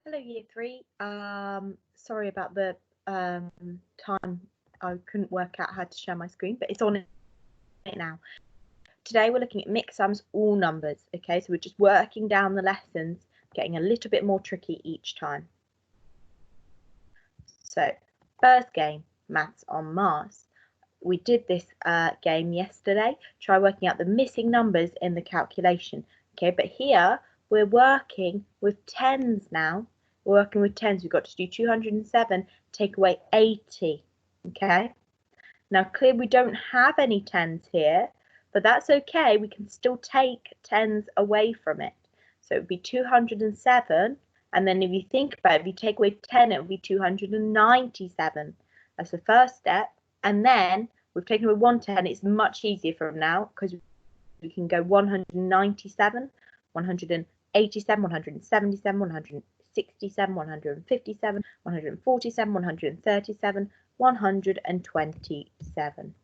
Hello, Year 3. Sorry about the time. I couldn't work out how to share my screen, but it's on it now. Today we're looking at mixed sums, all numbers. Okay, so we're just working down the lessons, getting a little bit more tricky each time. So, first game, Maths on Mars. We did this game yesterday. Try working out the missing numbers in the calculation. Okay, but here we're working with tens now. We're working with tens. We've got to do 207, take away 80. Okay. Now, clearly we don't have any tens here, but that's okay. We can still take tens away from it. So it would be 207. And then if you think about it, if you take away 10, it would be 297. That's the first step. And then we've taken away 110. It's much easier from now because we can go 197, 187, 177, 167, 157, 147, 137, 127.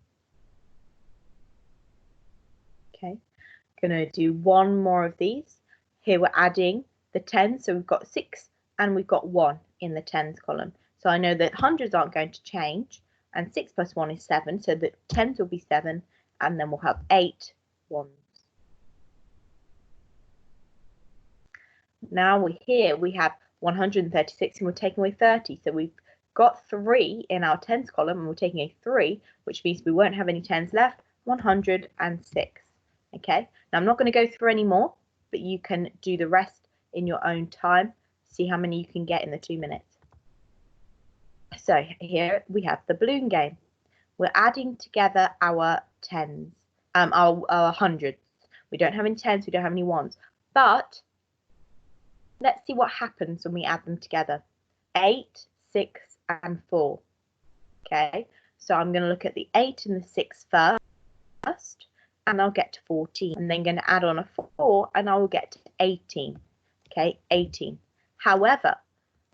Okay, gonna do one more of these. Here we're adding the 10, so we've got 6 and we've got 1 in the tens column. So I know that hundreds aren't going to change, and 6 plus 1 is 7, so the tens will be 7, and then we'll have 8 ones. Now here we have 136 and we're taking away 30, so we've got 3 in our tens column and we're taking a 3, which means we won't have any tens left. 106. Okay, now I'm not going to go through any more, but you can do the rest in your own time. See how many you can get in the 2 minutes. So here we have the balloon game. We're adding together our tens, our hundreds. We don't have any tens, we don't have any ones, but let's see what happens when we add them together. 8, 6, and 4. Okay, so I'm going to look at the 8 and the 6 first, and I'll get to 14. I'm then going to add on a 4, and I will get to 18. Okay, 18. However,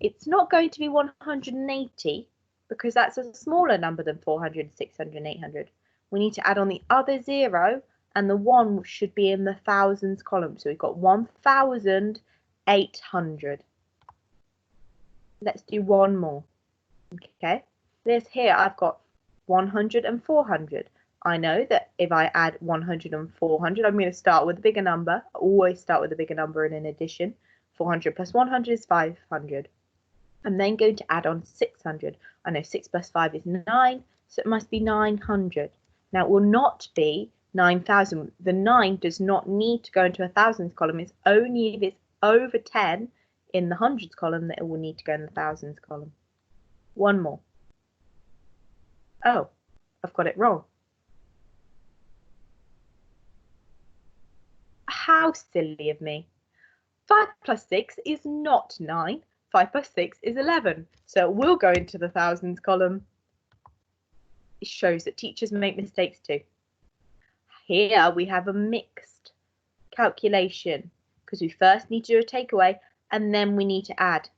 it's not going to be 180 because that's a smaller number than 400, 600, and 800. We need to add on the other 0, and the 1 should be in the thousands column. So we've got 1,800. Let's do one more. Okay, this here I've got 100 and 400. I know that if I add 100 and 400, I'm going to start with a bigger number. I always start with a bigger number in an addition. 400 plus 100 is 500. I'm then going to add on 600. I know 6 plus 5 is 9, so it must be 900. Now it will not be 9,000. The 9 does not need to go into a thousands column. It's only if it's over 10 in the hundreds column that it will need to go in the thousands column. One more. Oh, I've got it wrong. How silly of me. 5 plus 6 is not 9. 5 plus 6 is 11. So it will go into the thousands column. It shows that teachers make mistakes too. Here we have a mixed calculation because we first need to do a takeaway and then we need to add.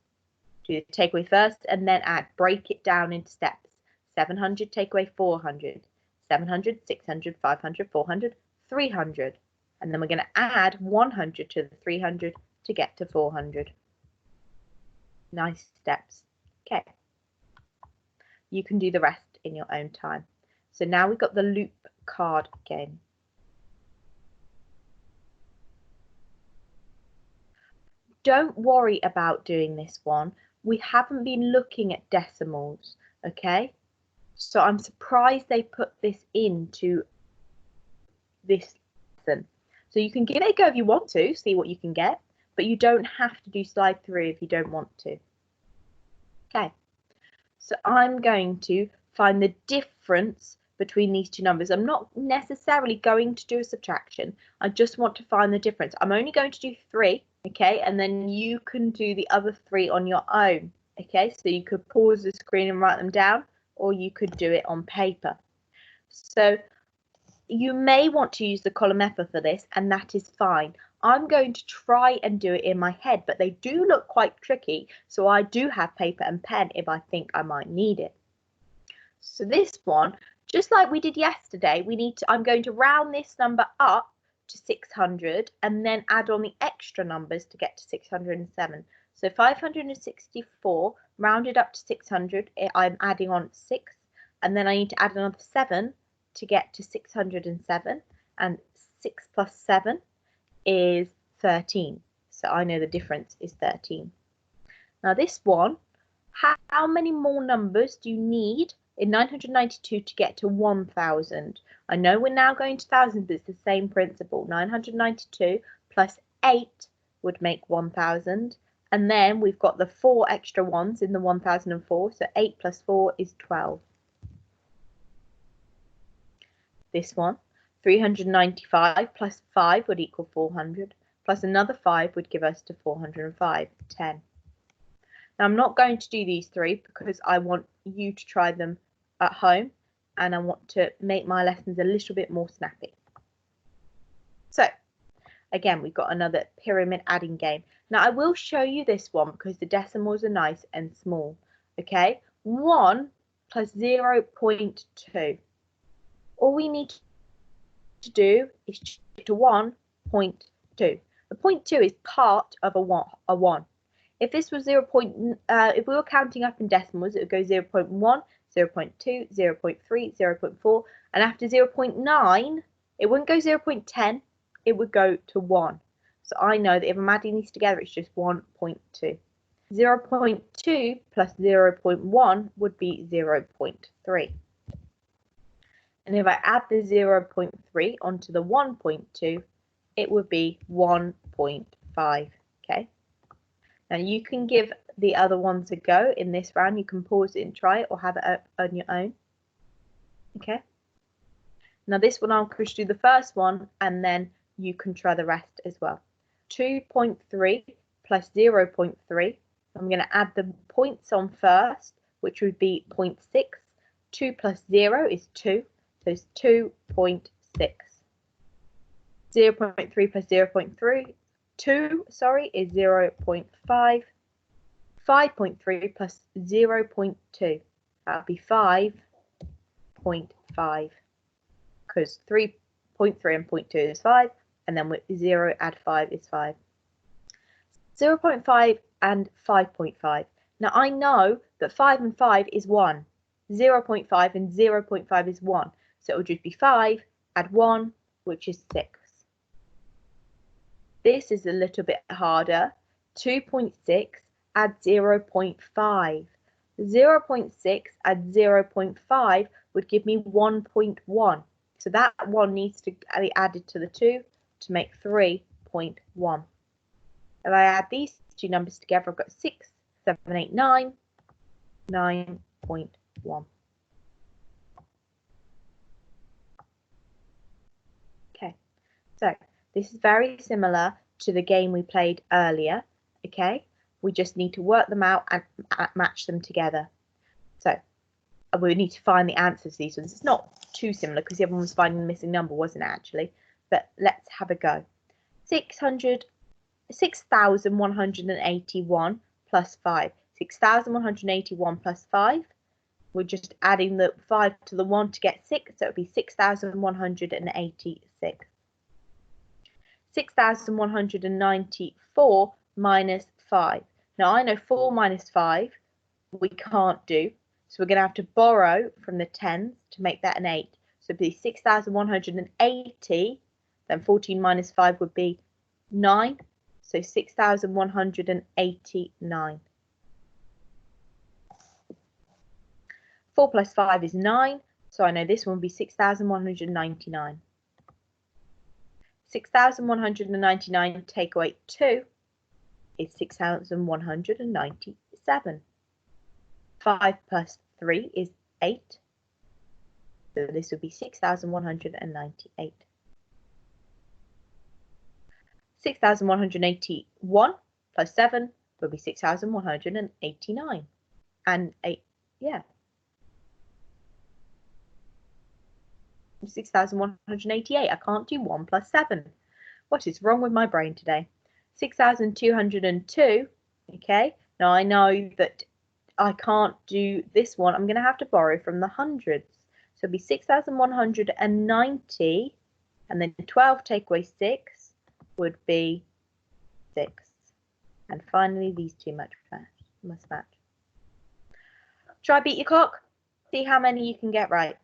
Do the takeaway first and then add. Break it down into steps. 700 take away 400. 700, 600, 500, 400, 300. And then we're going to add 100 to the 300 to get to 400. Nice steps. Okay. You can do the rest in your own time. So now we've got the loop card game. Don't worry about doing this one. We haven't been looking at decimals, okay? So I'm surprised they put this into this lesson. So you can give it a go if you want to, see what you can get, but you don't have to do slide 3 if you don't want to. Okay, so I'm going to find the difference between these two numbers. I'm not necessarily going to do a subtraction. I just want to find the difference. I'm only going to do 3, okay, and then you can do the other 3 on your own, okay? So you could pause the screen and write them down, or you could do it on paper. So you may want to use the column F for this, and that is fine. I'm going to try and do it in my head, but they do look quite tricky, so I do have paper and pen if I think I might need it. So this one, just like we did yesterday, I'm going to round this number up to 600 and then add on the extra numbers to get to 607. So 564 rounded up to 600, I'm adding on 6, and then I need to add another 7 to get to 607, and 6 plus 7 is 13. So I know the difference is 13. Now this one, how many more numbers do you need in 992 to get to 1000? I know we're now going to thousands, but it's the same principle. 992 plus 8 would make 1000. And then we've got the 4 extra ones in the 1004. So 8 plus 4 is 12. This one, 395 plus 5 would equal 400. Plus another 5 would give us to 405, 10. Now I'm not going to do these three because I want you to try them at home and I want to make my lessons a little bit more snappy. So again, we've got another pyramid adding game. Now I will show you this one because the decimals are nice and small. Okay, 1 plus 0.2. All we need to do is change to 1.2. The 0.2 is part of a 1. If this was if we were counting up in decimals, it would go 0.1, 0.2, 0.3, 0.4, and after 0.9, it wouldn't go 0.10, it would go to 1. So I know that if I'm adding these together, it's just 1.2. 0.2 plus 0.1 would be 0.3. And if I add the 0.3 onto the 1.2, it would be 1.5, okay? Now you can give the other ones a go in this round. You can pause it and try it or have it up on your own. Okay. Now this one I'll push do the first one and then you can try the rest as well. 2.3 plus 0.3. I'm going to add the points on first, which would be 0.6. 2 plus 0 is 2, so it's 2.6. 0.3 plus 0.3. 2, is 0.5. 5.3 plus 0.2. That would be 5.5. Because 3.3 and 0.2 is 5. And then with 0 add 5 is 5. 0.5 and 5.5. Now I know that 5 and 5 is 1. 0.5 and 0.5 is 1. So it will just be 5, add 1, which is 6. This is a little bit harder. 2.6 add 0.5. 0.6 add 0.5 would give me 1.1. So that 1 needs to be added to the 2 to make 3.1. If I add these two numbers together, I've got 6, 7, 8, 9, 9.1. Okay, so this is very similar to the game we played earlier, okay? We just need to work them out and match them together. So we need to find the answers to these ones. It's not too similar because the other one was finding the missing number, wasn't it, actually? But let's have a go. 6,181 plus 5. 6,181 plus 5. We're just adding the 5 to the 1 to get 6, so it would be 6,186. 6,194 minus 5. Now I know 4 minus 5 we can't do, so we're going to have to borrow from the tens to make that an 8. So it'd be 6,180, then 14 minus 5 would be 9, so 6,189. 4 plus 5 is 9, so I know this one would be 6,199. 6,199 take away 2 is 6,197. 5 plus 3 is 8. So this would be 6,198. 6,181 plus 7 would be 6,189. And 8, yeah. 6,188. I can't do 1 plus 7. What is wrong with my brain today? 6,202. Okay, now I know that I can't do this one. I'm going to have to borrow from the hundreds. So it'll be 6,190, and then 12 take away 6 would be 6. And finally, these two must match. Try beat your clock. See how many you can get right.